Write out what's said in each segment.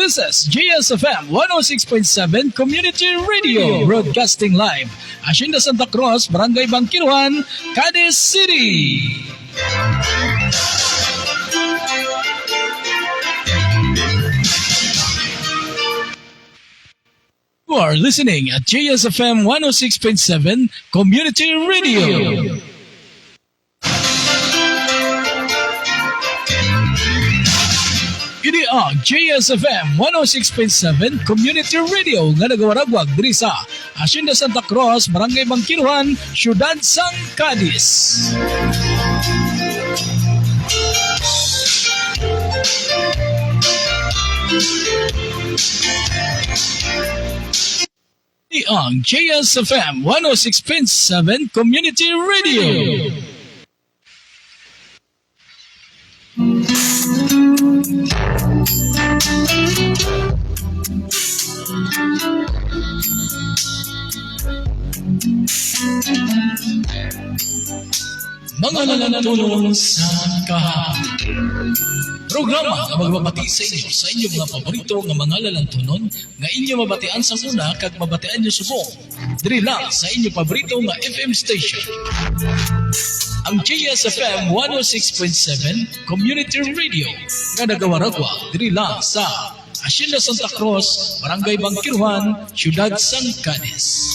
This is GSFM 106.7 Community Radio, broadcasting live. Hacienda Santa Cruz, Barangay Bangkiruan, Cadiz City. You are listening at GSFM 106.7 Community Radio. Ini ang GSFM 106.7 Community Radio nga nagawaragwag diri sa Hacienda Santa Cruz, Barangay Bangkiruan, Siyudad Sang Cadiz. Ini ang GSFM 106.7 Community Radio. Mga nananatulong sa kahapon. Programa nga magbabati sa inyo sa inyong mga paborito nga mga lalantunon nga inyo mabatian sa una kag mabatian nyo subong. Diri lang sa inyong paborito nga FM station. Ang GSFM 106.7 Community Radio nga nagawaragwa diri lang sa Hacienda Santa Cruz, Barangay Bangkiruan, Siyudad Sang Cadiz.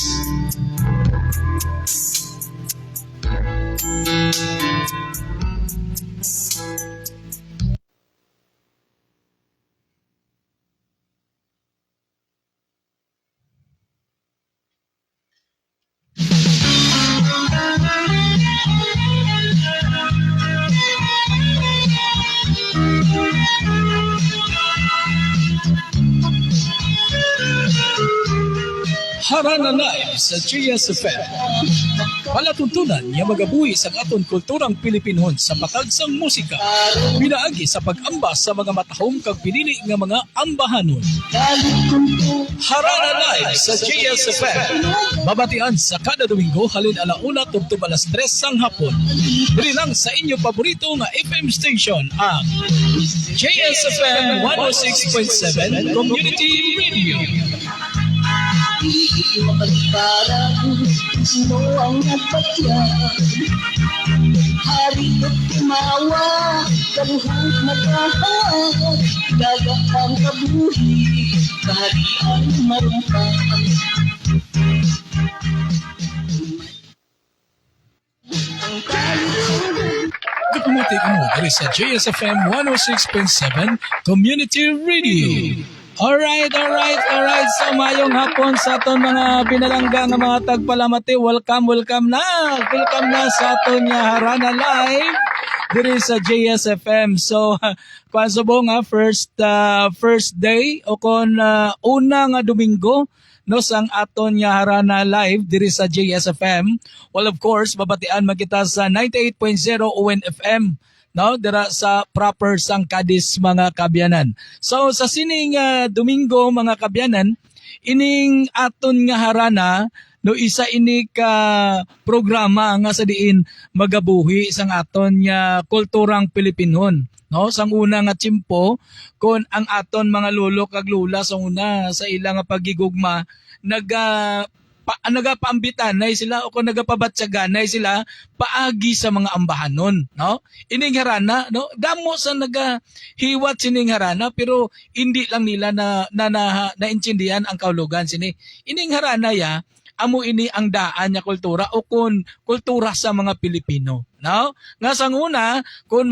Harana Live sa GSFM. Palatuntunan niya magabuhi sa aton kulturang Pilipinon sa patagsang musika. Pinaagi sa pag-ambas sa mga matahong kag pinili nga mga ambahanon. Harana Live sa GSFM. Babatian sa kada Domingo halin alauna tubtub alas 3 sang hapon. Dili lang sa inyo paborito nga FM station ang GSFM 106.7 Community Radio. Hindi mapagparang mo ang nagpatya. Hari at tumawa, kaluhog magkahawa, dagat ang kabuhi, kaharian marumpa. Ang kaluhog. Kapumuti mo diri sa GSFM 106.7 Community Radio. Alright. So mayong hapon sa aton mga pinalangga nga mga tagpalamati. Welcome na. Welcome na sa aton nga Harana Live diri sa JSFM. So kuan subo nga first day o kon una nga Domingo no sang aton nga Harana Live diri sa JSFM. Well, of course, babatian magkita sa 98.0 ONFM. No, dira sa proper Sang Cadiz mga kabyanan. So sa sining Domingo mga kabyanan, ining aton nga harana no isa ini ka programa nga sa diin magabuhi sang aton nga kulturang Pilipinon. No, sang una nga tiyempo kon ang aton mga lolo kag lula sa una sa ilang nga pagigugma nagapaambitan na sila o kung nagapabatsagan na sila paagi sa mga ambahanon, no? Ining harana, no? Damo sa nagahiwat sining harana pero hindi lang nila naintindihan ang kaulugan sini. Ining harana ya amo ini ang daan nya kultura o kun kultura sa mga Pilipino, no? Nga sang una kun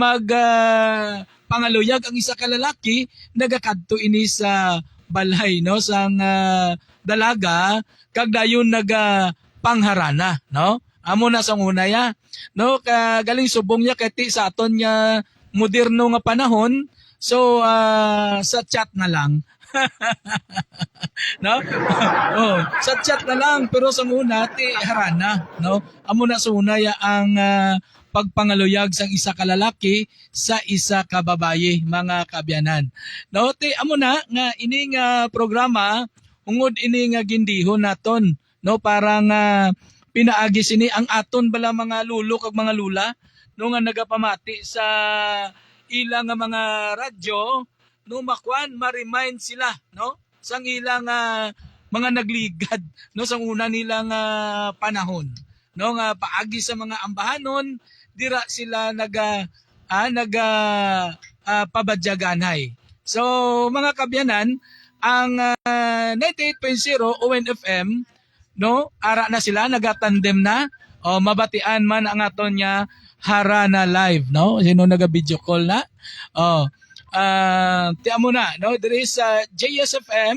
pangaluyag ang isa ka lalaki nagakadto ini sa balay, no? Sang dalaga kag dayon pangharana, no? Amo na sang una ya, no? Galing subong niya kati sa aton nya moderno nga panahon. So sa chat na lang. No? Sa chat na lang pero sang una ti harana, no? Amo na sa una ya ang pagpangaluyag sang isa ka lalaki sa isa ka babaye mga kabyanan. No? Ti amo na nga ining programa ungod ini nga gindihon naton, no, parang pinaagi sini ang aton bala mga lulo kag mga lula no nga nagapamati sa ilang nga mga radyo no makwan ma-remind sila no sang ilang mga nagligad no sang una nilang panahon no nga paagi sa mga ambahanon dira sila pabadyaganay. So mga kabyanan, ang 98.0 ONFM no ara na sila nagatandem na o mabatian man ang aton nya Harana Live no sino naga video call na tiyan mo na no there is JSFM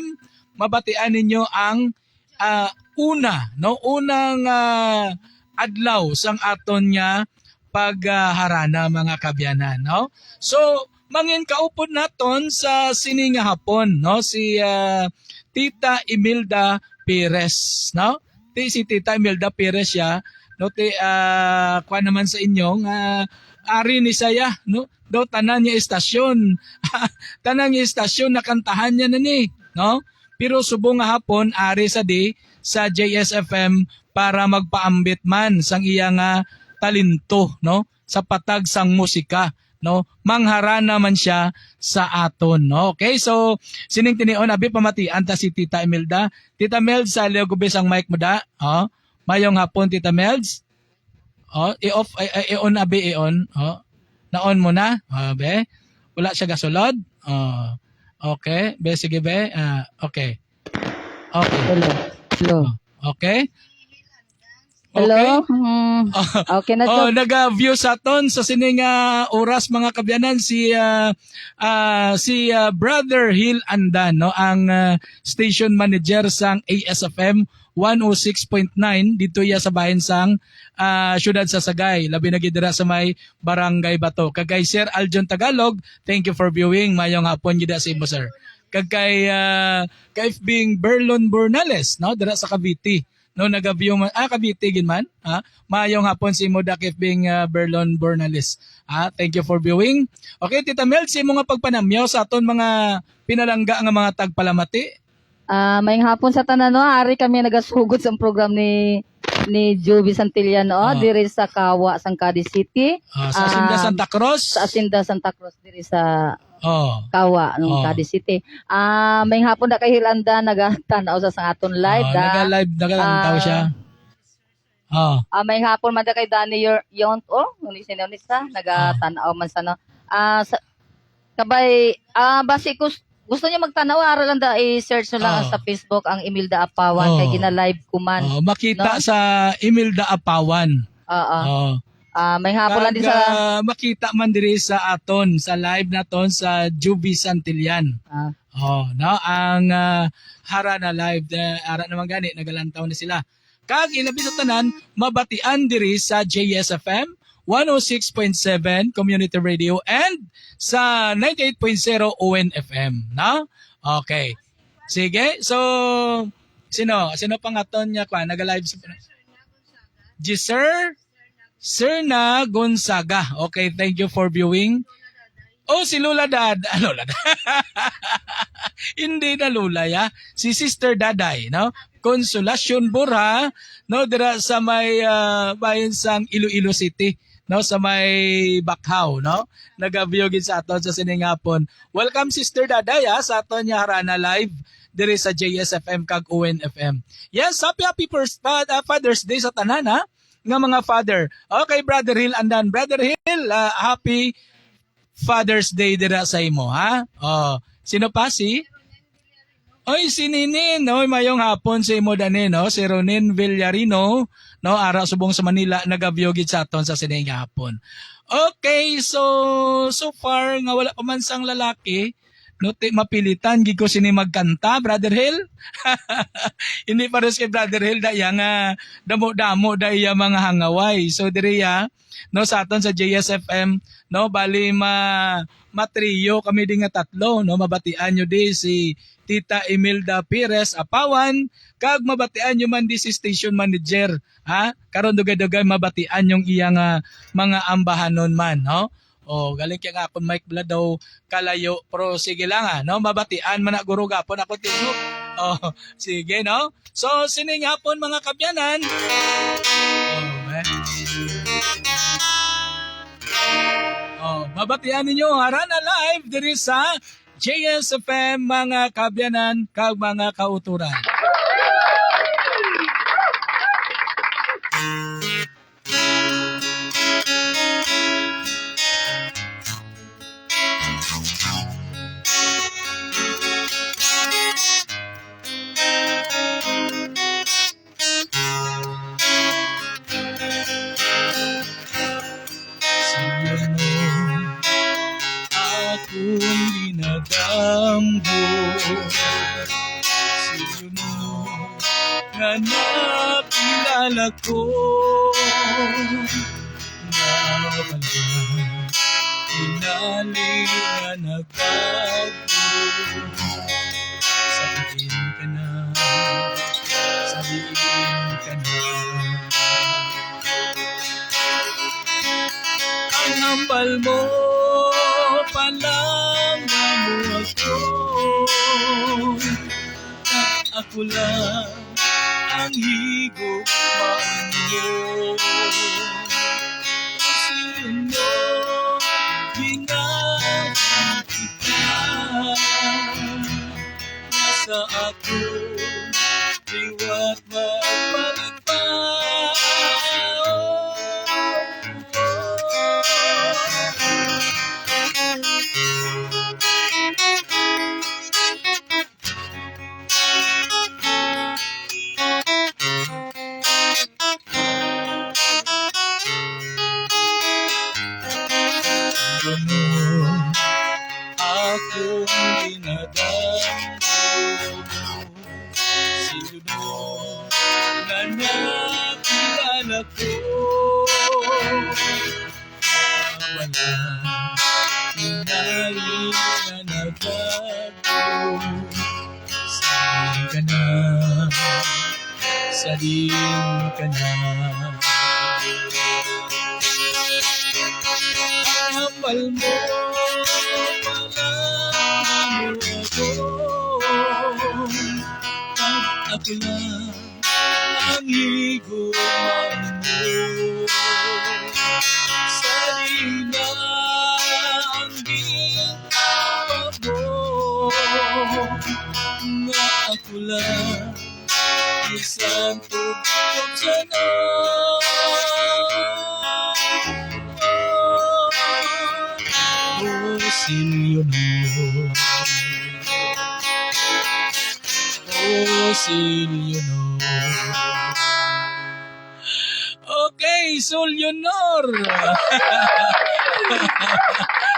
mabatian ninyo ang unang adlaw sang aton nya pagharana mga kabyanan no so mangin kaupod naton sa sini nga hapon no si Tita Imelda Perez no si Tita Imelda Perez ya no kuan naman sa inyong ari ni saya no do tanan niya istasyon tanan niya istasyon nakantahan niya na ni no pero subong nga hapon ari sa JSFM para magpaambit man sang iya nga talento no sa patag sang musika no mangharana man siya sa aton no okay so sining tinion abi pamatian ta si Tita Imelda. Tita Melds sa gubis ang mic mo da mayong hapon Tita Melds i-off i-on abi i-on na-on mo na be wala siya gasulod okay be sige be okay Hello. okay Hello. Okay na to. Nag-view sa aton sa sining oras mga kabyanan si Brother Hill Andan no ang station manager sang ASFM 106.9 dito ya sa bahin sang syudad sa Sagay labi na gidira sa may Barangay Bato. Kagay Sir Aljon Tagalog, thank you for viewing mayong hapon gid sa imo sir. Kagay being Berlon Bernales no dira sa Cavite. No nagaview man Cavite gid man mayong hapon si Modakif being Berlon Bernales thank you for viewing. Okay Tita Mel si mo nga pagpanamyaw sa aton mga pinalangga nga mga tagpalamati. Mayong hapon sa tanan no ari kami nagasugod sa program ni Joby Santillan diri sa Kawa sang Cadiz City sa Asinda Santa Cruz diri sa Kawa nung Cadiz City. May hapon na kay Hilanda nagatanaw sa aton live nagalantaw siya. May hapon man da kay Danny Yont nung sinonista nagatanaw man sa no. Kabay basi gusto niyo magtanaw aralan da i-search nyo lang sa Facebook ang Imelda Apawan kay gina-live ko man. Makita no? Sa Imelda Apawan. May hapon lang din sa makita man diri sa aton sa live naton sa Joby Santillan. No ang Harana Live ara naman gani nagalantaw ni sila. Kag ilabi sa tanan mabatian diri sa JSFM 106.7 Community Radio and sa 98.0 ONFM, no? Okay. Sige. So sino pang aton nya kwa naga-live Sir na Gonzaga. Okay, thank you for viewing. Si Lula Dad. Lula Dad. Hindi na Lula ya. Si Sister Daday, no? Consolacion Burha, no? Dira sa may bayan sang Iloilo City, no? Sa may Bakhaw, no? Nagabiyogin sa aton sa siningapon. Welcome Sister Daday sa aton nya Harana Live diri sa JSFM kag ONFM. Yes, happy Father's Day sa tanan nga mga father. Okay, Brother Hill Andan. Brother Hill, happy Father's Day dira sa imo, ha? Sino pa si Ninin, no? Mayong hapon si imo dani, no? Si Ronin Villarino, no? Ara subong sa Manila nagabiyogit sa aton sa sining hapon. Okay, so far nga wala pa man sang lalaki, no? Mapilitan gid ko sini magkanta, Brother Hill. Hindi pares kay Brother Hill daya nga damo-damo daya mga hangaway. So diriya no sa aton sa JSFM no bali matriyo kami din nga tatlo no mabatian nyo di si Tita Imelda Perez Apawan kag mabatian nyo man di si station manager karon dugay-dugay mabatian yung iyang mga ambahanon man no galing kaya nga akong Mike Blood daw kalayo pero sige lang no mabatian man na guro gapon ako tingog sige no so sining hapon mga kabyanan mabatian ninyo Harana Live diri sa JSFM, mga kabyanan, kag mga kauturan. Akong dinadamgo, sino nga nakilala ko, na pala inaling nga nagbago. Sabihin ka na, sabihin ka na, ang hambal mo palang mo ako, at ako lang ang higugman mo. Sino ginagawa kita, nasa ako liwat magbalik pa. Akong dinadamgo, sino na nakilala ko, wala inaling na nagbago. Sabihin ka na, sabihin ka na, ang hambal mo palang ako, at ako lang ang higuman mo. Salina ang ginawa mo, nga ako lang isang tugtog sana. Oh, Silyono, oh, Silyono. Okay, Sulyonor.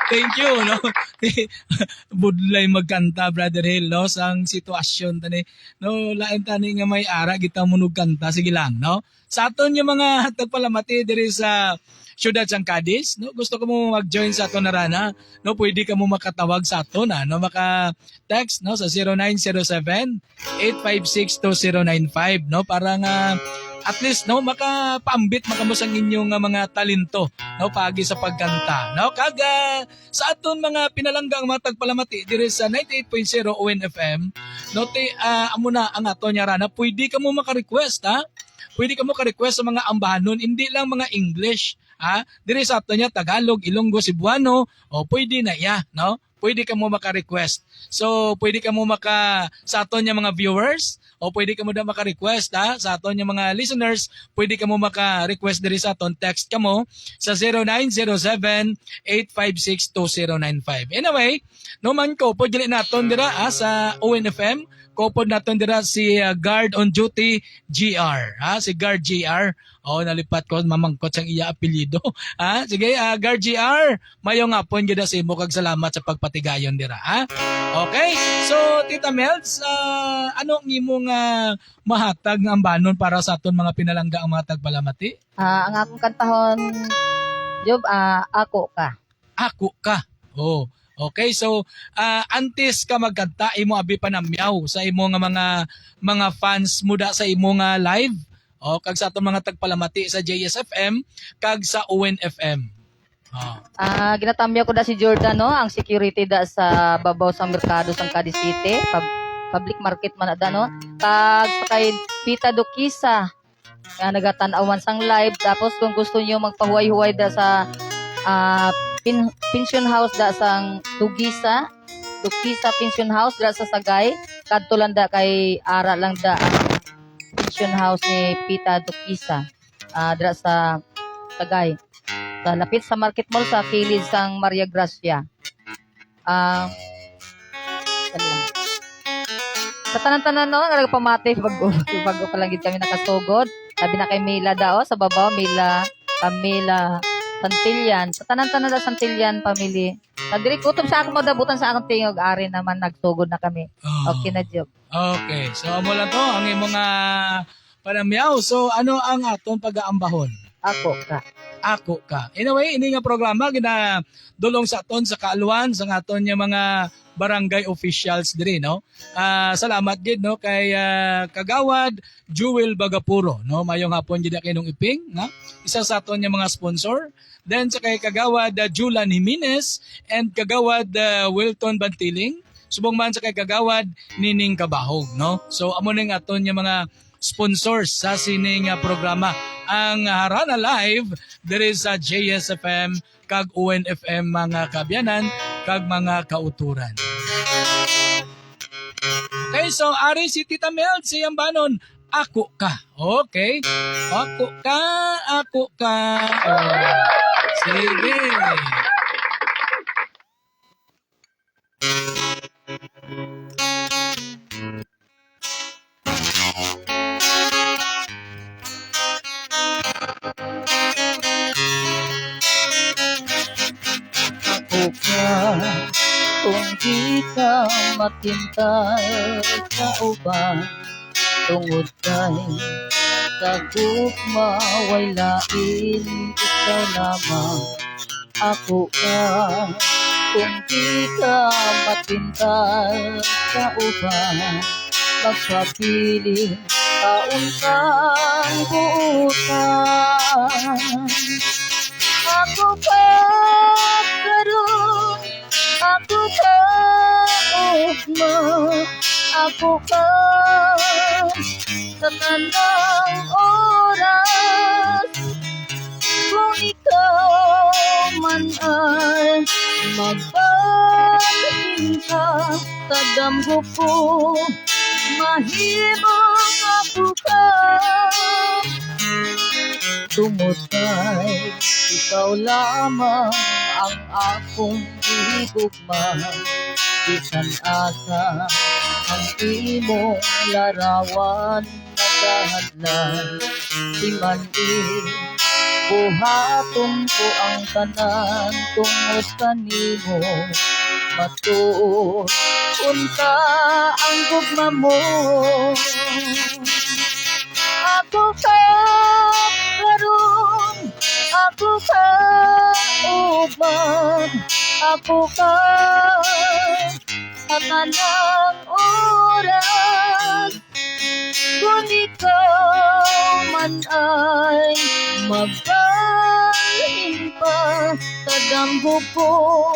Thank you, no? Budlay magkanta, Brother Hill, no? Sang sitwasyon tani, no? Lain tani nga may ara kita munog kanta, sige lang, no? Sa aton yung mga tagpalamati diri sa Siyudad sang Cadiz, no? Gusto ko mo mag-join sa aton na rana, no? Pwede ka mo makatawag sa aton, no? Maka-text, no? Sa 0907-856-2095, no? Para nga at least no makapaambit makamusang inyong mga talento no pagi sa pagkanta no kaga sa aton mga pinalanggang mga tagpalamati diri sa 98.0 ONFM no amo na ang aton nya rana pwede ka mo maka-request ha pwede ka mo ka-request sa mga ambahanon hindi lang mga English ha diri sa aton nya Tagalog Ilonggo Cebuano o pwede na ya no pwede ka mo maka-request so pwede ka mo sa aton nya mga viewers o pwede ka mo na maka-request ha? Sa aton yung mga listeners, pwede ka mo maka-request diri sa aton. Text ka mo sa 0907-856-2095. Anyway, no man ko, po dili naton dira sa ONFM. Kopod naton dira si Guard on Duty GR. Si Guard GR. Nalipat ko, mamangkot sang iya apelyido. Sige, Guard GR. Mayong hapon gid sa imo kag salamat sa pagpatigayon dira. Okay? So, Tita Melds, ano ang imong mahatag nga ambanon para sa aton mga pinalangga ang mga tagpalamati? Ang akong kantahon, Job, ako ka. Ako ka. Oh. Okay, so antes ka magkanta imo abi panamyaw sa imo nga mga fans muda sa imo nga live kag sa atong mga tagpalamati sa JSFM kag sa ONFM. Ginatamya ko da si Jordan no, ang security da sa babaw sa merkado sang Cadiz City, public market man da no. Kag sa kay Pita Dokisa nga nagatan-awan sang live tapos kung gusto niyo magpahuway-huway da sa pension house da sang Tugisa Dukisa Pension House dira sa Sagay. Kadto lang da kay ara lang da ang pension house ni Pita Dukisa. Dira sa Sagay. Sa lapit sa Market Mall sa kilid sang Maria Gracia. Yan lang. Sa tanan-tanan no, nga nagpamati bago pa lang gid kami nakasugod. Sabi na kay Mila dao sa babaw, Mila, Camila, Santillan. Sa tanan-tanan da Santillan family. Sa diri kutob sa akong madabutan sa akong tingog ari naman nagsugod na kami. Oh. Okay na job. Okay. So amo lang to ang imong panamyaw. So ano ang atong pag-aambahon? Ako ka. Anyway, ini nga programa ginadulong sa aton sa kaaluan sa aton nga mga barangay officials diri no. Salamat gid no kay Kagawad Jewel Bagapuro no. Mayong hapon gid kinong iping na isa sa aton nga mga sponsor. Then sa kay Kagawad Julan Jimenez and Kagawad Wilton Bantiling. Subong man sa kay Kagawad Nining Kabahog no. So amo ning aton nga mga sponsors sa sining programa. Ang Harana Live there is sa JSFM kag UNFM mga kabyanan kag mga kauturan. Okay, so ari si Tita Mel siyang banon ako ka. Okay? Ako ka, ako ka. Oh. Sige. Ako ka, kung di ka matintal sa uban, tungod kay kagugma, way lain, ikaw lamang. Ako ka, kung di ka matintal sa uban, magpapili, kaun kang buutan. Ako ka karon, ako ka ugma, ako ka sa tanang oras. Kung ikaw man ay magbalhin ka, kadamgo ko, mahimong ako ka. Tungod kay ikaw lamang ang akong higugma. Bisan asa ang imong larawan nagahadlan. Di man buhaton ko ang tanan tungod kanimo. Matuon unta ang gugma mo. Ako ka karon, ako ka ubang, ako ka sa tanang oras. Kung ikaw man ay magbalhin pa sa damgo ko,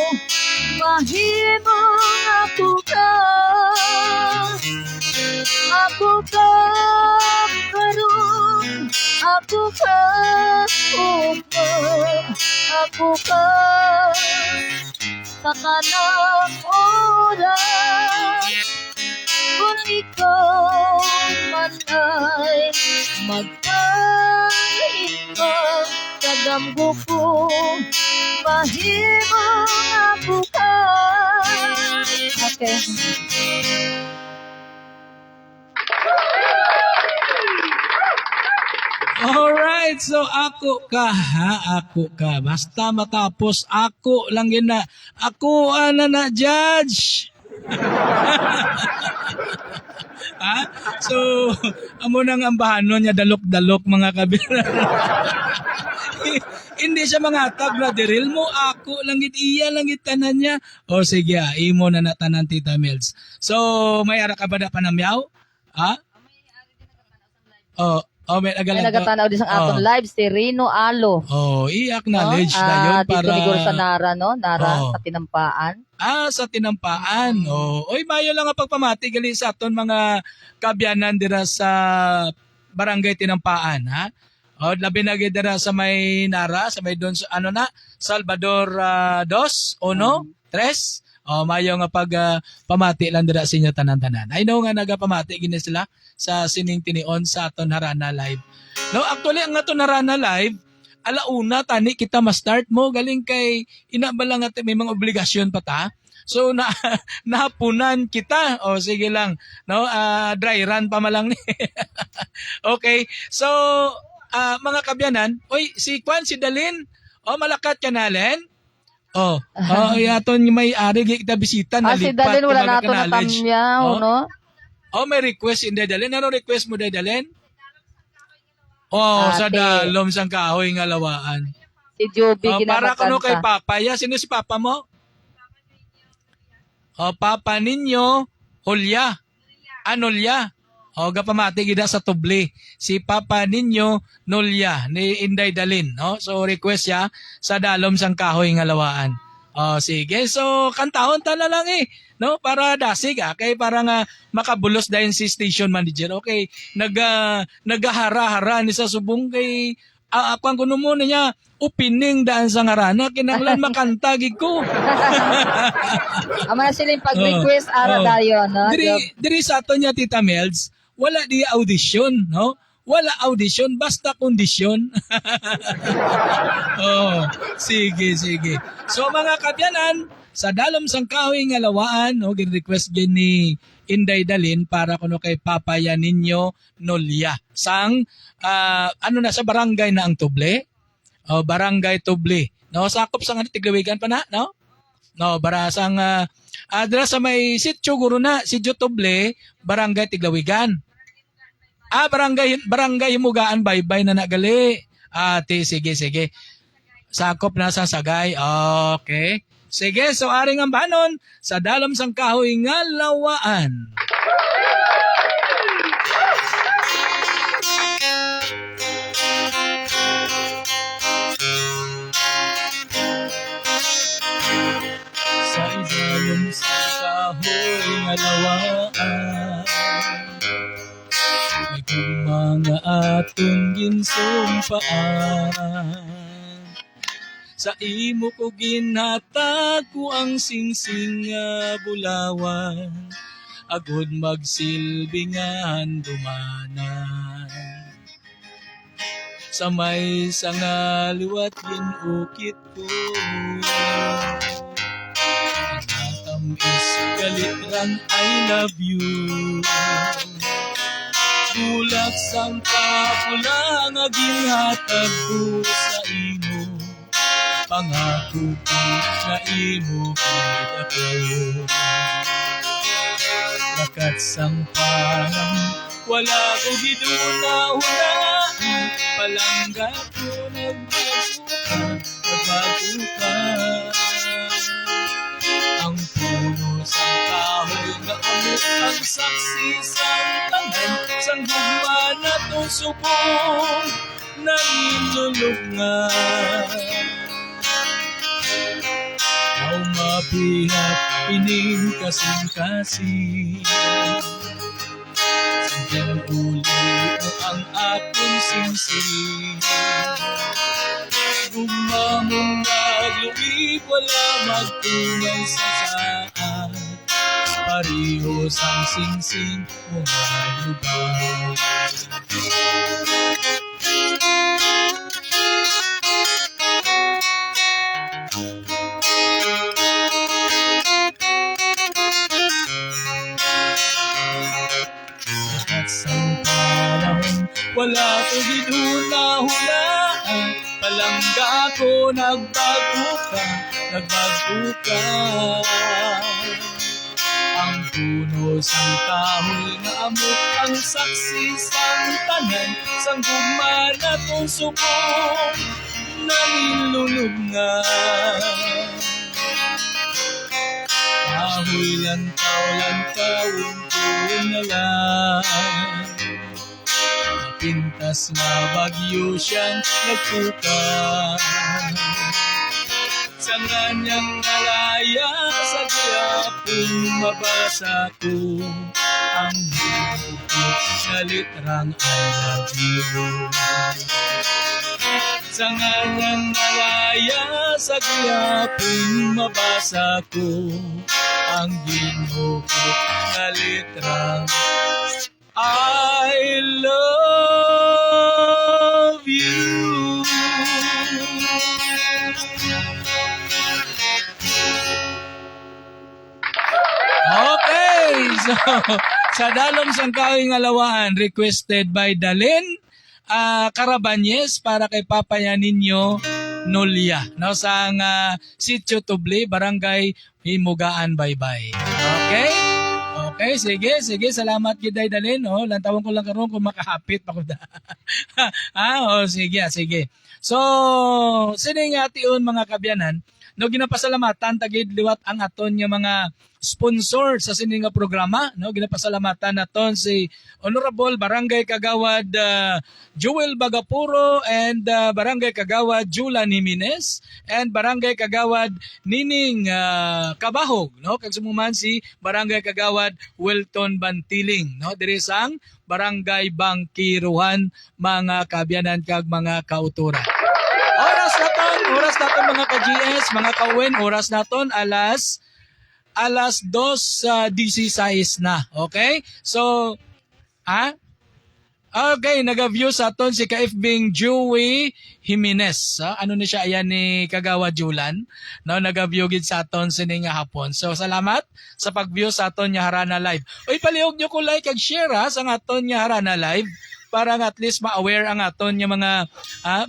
mahimong ako ka. Ako ka karon, ako ka upang, ako ka sa kanang oras. Kung ikaw man ay magpahin ka sa damgo ko, mahimong ako ka. Okay. Alright, so ako ka ha, ako ka. Basta matapos ako lang yun na. Ako na judge. Ha? So, amo nang ambahanon niya dalok-dalok mga kabira. Hindi siya mga tag na diril mo, ako lang iya lang tanan niya. O sige, imo na natanan Tita Mills. So, may ara ka ba na panamyaw? Ha? May Ay nagatanaw din sa aton live si Rino Alo. I-acknowledge na yun para... Dito siguro sa Nara, no? Nara, sa Tinampaan. Sa Tinampaan. Oy, mayo lang ang pagpamati gali sa aton mga kabyanan dira sa Barangay Tinampaan, ha? Labi na gid dira sa may Nara, sa may doon sa Salvador 2, 1, 3. Mayo nga pamati lang dira sa inyo tanan-tanan. I know nga nagapamati gini sila sa sining tinion sa aton harana live. No, actually ang aton harana live alauna tani kita ma-start mo galing kay ina ba lang at may mga obligasyon pa ta. So nahapunan kita. O sige lang, no? Dry run pa malang ni. Okay. So mga kabyanan, oy si Kwan si Dalin, malakat ka nalen. Yaton yung may-ari kita bisita na Si lipat. Dalin wala na ito knowledge. natamyaw, no? May request in Dalin. Ano request mo Dalin? Sa Ate. dalom sang kahoy nga lawaan. Si Joby Para kuno kay ginamagkanta. Papa. Sino si Papa mo? Papa ninyo, Hulya. Nolya. Gapamati gida sa tubli. Si Papa ninyo, Nolya, ni Inday Dalin. So request ya sa dalom sang kahoy nga lawaan. Sige. So kantahon ta na lang no? Para dasig kay para nga makabulos dayon si station manager. Okay. Nagahara-hara ni sa subong kay kung kuno mo niya opening daan sa ngarana kinanglan makanta gid ko. Ama silang pag-request ara dayon, no? Diri sa ato niya Tita Melds, wala di audition, no? Wala audition, basta kondisyon. Sige. So mga kabyanan, sa dalom sang kahoy nga lawaan, gin-request gin ni Inday Dalin para kuno kay papaya ninyo Nolya. Sang sa barangay na ang Tuble. Barangay Tuble. No, sakop sang Tiglawigan pa na, no? No, barasang adra sa may sitio guro na si Tuble, barangay Tiglawigan. Barangay Himugaan Baybay na nagali. Sige. Sakop na sa Sagay. Okay. Sige, so aring ang banon sa dalom sang kahoy nga lawaan. Sa idalom sang kahoy nga lawaan, may mga atong ginsumpaan. Sa imo ko ginhatag ko ang singsing nga bulawan, agod magsilbingan dumanan. Sa may sangaliwat ginukit ko, nagtatamis kalitrang I love you. Bulak sang kapula nga ginhatag ko sa imo, pangako ko na imo gid ako. Lakat sang parang wala ko giduna-hulaan, palangga ko nagbabuka. Ang puno sang kahoy nga amot ang saksi sang tanan, sang gugma na to subong nangilulungan. Mabihat ining kasing-kasing, sadyang uli mo ang akong singsing. Gumamong nagluwib, wala magtungay sa saan, pareho sang singsing mga lugar. Wala ko giduna-hulaan, palangga ko nagbabuka. Ang puno sang kahoy nga amot ang saksi sang tanan, sang gugma na tong subong nangilulungan. Kahoy lantaw, untun na lang, pintas nga bagyo siyang nagpuka. Sa nganyang nalaya, sa gayapong mabasa ko ang bukit na litrang I love you. Sa nganyang nalaya, sa gayapong mabasa ko ang ginukot nga litrang I love you. Okay, so sa dalom sang kawing alawaan requested by Dalen Carabanyes para kay papaya ninyo Nolya. No, sa Sitio Tubli, Barangay Himugaan, Baybay. Okay? Okay, sige, salamat giday Dalen. Oh, lantawon ko lang karon kung makahapit pa ko da. Sige. So, sining ation mga kabyanan, no ginapasalamatan tagid liwat ang aton nga mga sponsor sa sining nga programa, no ginapasalamatan naton si Honorable Barangay Kagawad Joel Bagapuro and Barangay Kagawad Julan Jimenez and Barangay Kagawad Nining Kabahog, no kag sumuman si Barangay Kagawad Wilton Bantiling, no diri sang Barangay Bangkiruhan, mga kabyanan kag mga kauturan. Oras naton mga ka-GS, mga ka-win, oras naton alas 2:16 na. Okay? So, okay, nag-view sa aton si Kaifbing Joey Jimenez. Ano ni siya ayan ni Kagawa Julan? No, nag-view gid sa aton sining nga hapon. So, salamat sa pag-view sa aton nga Harana Live. Oy, palihog nyo ko like kag share sa aton nga Harana Live para nga at least ma-aware ang aton nga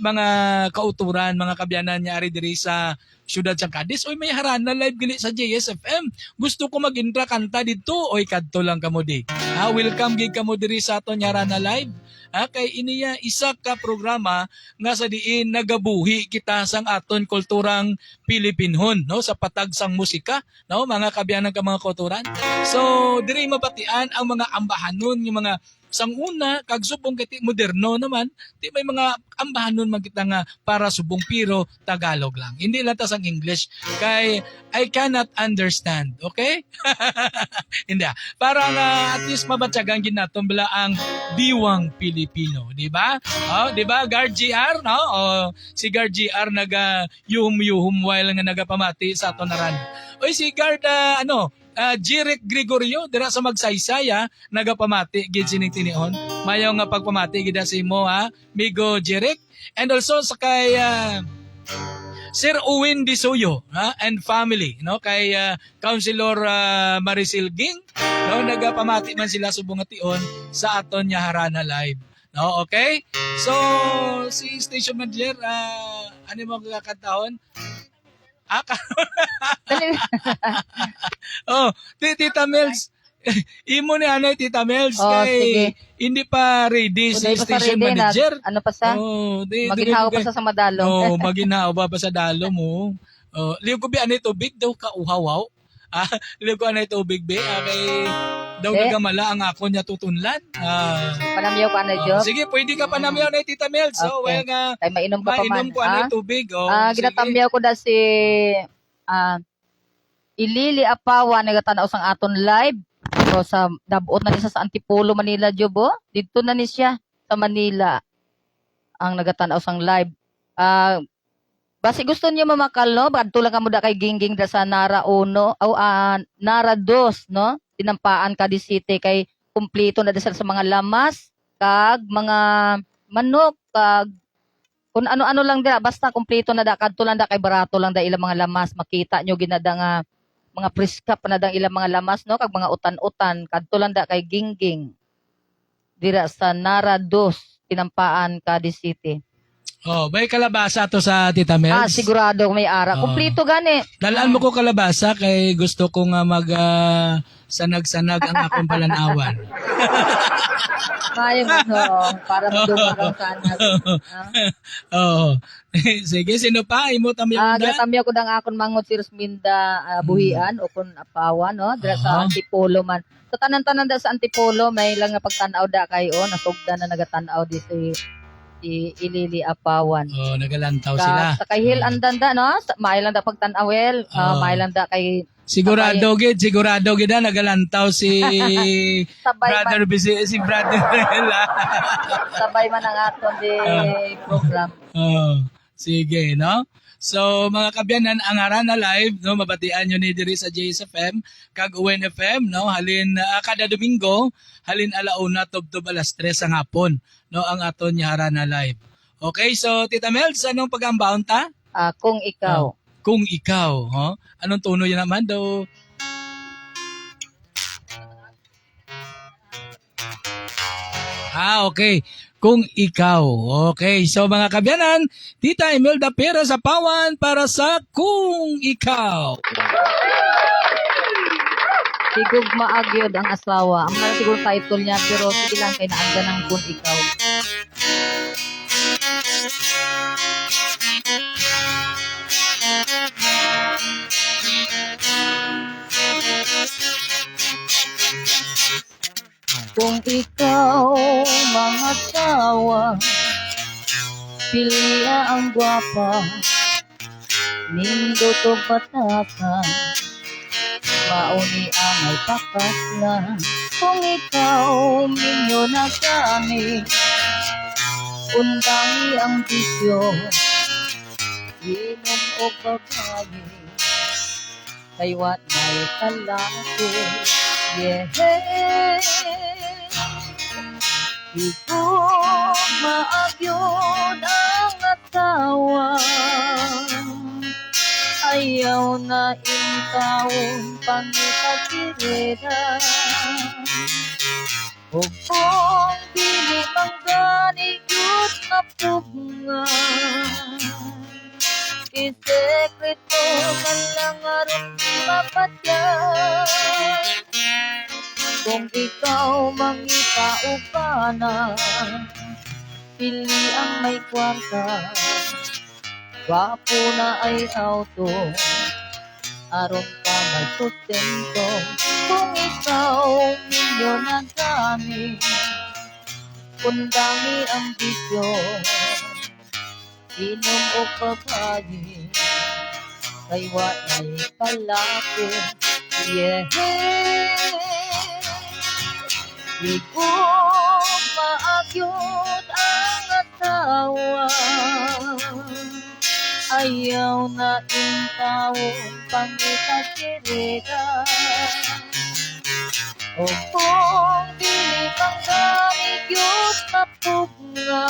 mga kauturan, mga kabyanan nya ari diri sa siyudad sa Cadiz. Oy, may Harana Live gali sa JSFM. Gusto ko mag-intra kanta dito. Oy, kadto lang kamo di. Welcome gid kamo diri sa aton nga Harana Live. Kay iniya isa ka programa nga sa diin nagabuhi kita sang aton kulturang Pilipinhon, no, sa patag sang musika, no, mga kabyanan ka mga kulturan. So diri mabatian ang mga ambahanon, yung mga sanguna kag subong kiti moderno naman, di may mga ambahanon man kita nga para subong piro Tagalog lang. Hindi lang ta sang English kay I cannot understand, okay? Hindi. Para nga at least mabatyagan gid naton bala ang diwang Pilipino, di ba? Di ba Guard GR, no? Si Guard GR naga yuhum while nga nagapamati sa aton naran. Oy si Guard Jirek Gregorio dira sa Magsaysaya nagapamati gid sining tinihon. Mayaw nga pagpamati gid sa imo Migo Jirek, and also sa kay Sir Owen Disoyo and family, no, kay Councilor Maricel Ging, no, nagapamati man sila subong ation sa aton nya Harana Live. No, okay? So si station manager ano mo kakantahon? Tita Mels. Imo ni anay Tita Mels kay sige. Hindi pa ready si station manager. Ano pa sa? Maginhaw pa sa madalom. Maginhaw pa sa dalom mo. Liw ko bi anay tubig daw ka uhawaw. Liw ko anay tubig be kay daw nagamala ang ako niya tutunlan. Panamyaw ka na job. Sige, pwede ka panamyaw na Tita Mels. So, okay. Kay mainom ka pa man. Mainom ko anay tubig. Ginatamyaw ko da si Ilili Apawa nagatanaw sang aton live. So sa dabot na niya sa Antipolo, Manila job. Dito na ni siya sa Manila ang nagatanaw sang live. Basi gusto niyo mamakal, no? Kadto lang kamo da kay Gingging da sa Nara 1 o Nara 2, no? Tinampaan Cadiz City kay kumpleto na sa mga lamas kag mga manok kag kung ano-ano lang da basta kumpleto na da kadto lang da kay barato lang da ilang mga lamas, makita nyo ginada nga mga priskap na da ilang mga lamas, no, kag mga utan-utan kadto lang da kay Gingging dira sa Nara 2 Tinampaan Cadiz City. May kalabasa to sa Tita Mels. Sigurado may ara. Kumpleto gani. Dalaan mo ko kalabasa kay gusto ko nga mag sanag-sanag ang akong palanawan. Kaya mo, para magdumagaw sana. Sige, sino pa? Imo tamyaw da? Tamyaw ko dang akon mangot si Rosminda Buhian o kun Apawa, no? Dira sa Antipolo man. Sa tanan-tanan da sa Antipolo, may lang nga pagtanaw da kayo, nasugda na nagatanaw di si Ilili Apawan. Nagalantaw sila. Sa kay Hill Andanda, no? May lang da pagtanawel, may lang da kay sigurado gid nagalantaw si brother si brother Rela. Sabay man ang aton di program. Sige, no? So mga kabyanan, ang Harana Live, no, mabatian nyo ni diri sa JSFM, kag UNFM, no, halin kada Domingo, halin alauna tubtob alas 3 ang hapon, no, ang aton ni Harana Live. Okay, so Tita Mels, anong pag-ambaon ta? Kung ikaw. Kung ikaw, ho? Anong tono yun naman daw? Okay. Kung ikaw. Okay. So mga kabyanan, Tita Imelda Pera sa Pawan para sa Kung Ikaw. Sigug maagyod ang asawa. Ang mga siguro title niya, pero sige lang kay naanda ng kung ikaw. Kung ikaw, mga tawa, pila ang gwapa, nindot o batakan, mauni ang may pakas na. Kung ikaw, minyo na kami, undangi ang bisyo, inom o babae, kay wat may kalaki. Yeah. Ikaw maagyod ang asawa, ayaw na intawon pangitagireda. O kung dili manggani yun na pugnga, isekreto ka lang aron mapatyan. Kung ikaw mangitao ka na, pili ang may kwarta, gwapo na ay auto, aron ka magsustento. Kung ikaw minyo na gamit, kundangi ang bisyo, inom o papayi, kay walay palaki. Yeah. Ikaw maagyod ang asawa, ayaw na intawon pangitagireda. O kung dili kang gamit yun na pugna,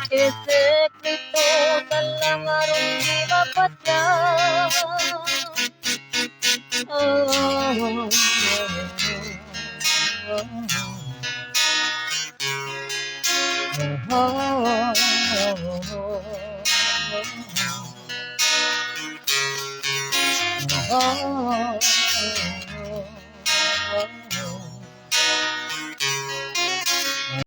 isekreto na lang aron di mapatyan. Oh, oh,